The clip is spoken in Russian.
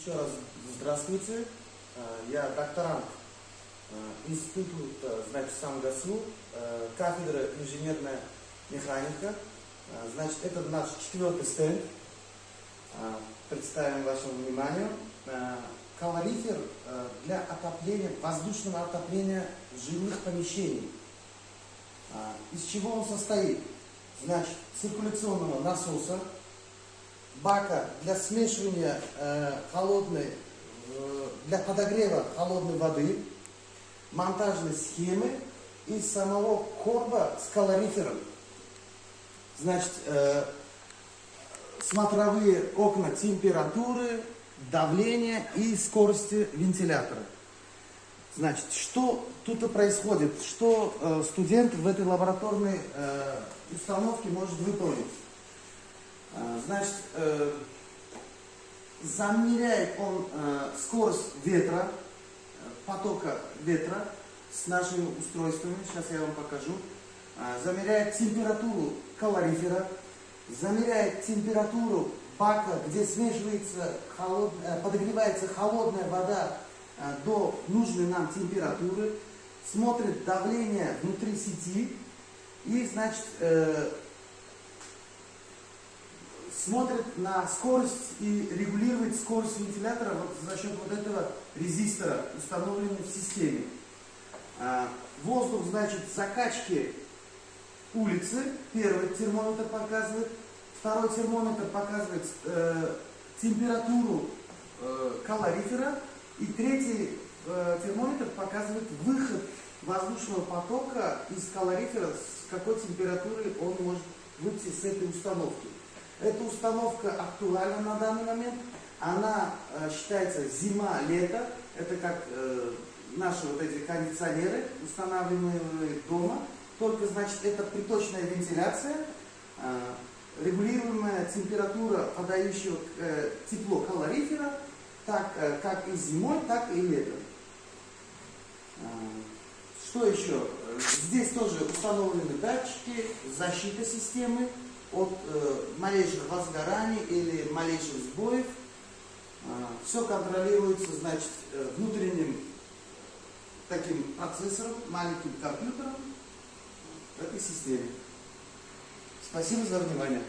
Еще раз здравствуйте. Я докторант института, значит, СамГАСУ, кафедра инженерная механика. Значит, это наш 4-й стенд. Представим вашему вниманию. Калорифер для отопления, воздушного отопления жилых помещений. Из чего он состоит? Значит, циркуляционного насоса, бака для смешивания для подогрева холодной воды, монтажной схемы и самого корба с калорифером. Значит, смотровые окна температуры, давления и скорости вентилятора. Значит, что тут происходит? Что студент в этой лабораторной установке может выполнить? Значит, замеряет он скорость ветра, потока ветра с нашими устройствами. Сейчас я вам покажу. Замеряет температуру калорифера, замеряет температуру бака, где смешивается подогревается холодная вода до нужной нам температуры, смотрит давление внутри сети и, значит, смотрит на скорость и регулирует скорость вентилятора вот за счет вот этого резистора, установленного в системе. Воздух, значит, закачки улицы, первый термометр показывает, второй термометр показывает температуру калорифера, и третий термометр показывает выход воздушного потока из калорифера, с какой температурой он может выйти с этой установки. Эта установка актуальна на данный момент. Она считается зима-лето. Это как наши вот эти кондиционеры, устанавливаемые дома. Только, значит, это приточная вентиляция, регулируемая температура, подающего тепло калорифера, так как и зимой, так и летом. Что еще? Здесь тоже установлены датчики, защита системы от малейших возгораний или малейших сбоев. Все контролируется, значит, внутренним таким процессором, маленьким компьютером в этой системе. Спасибо за внимание.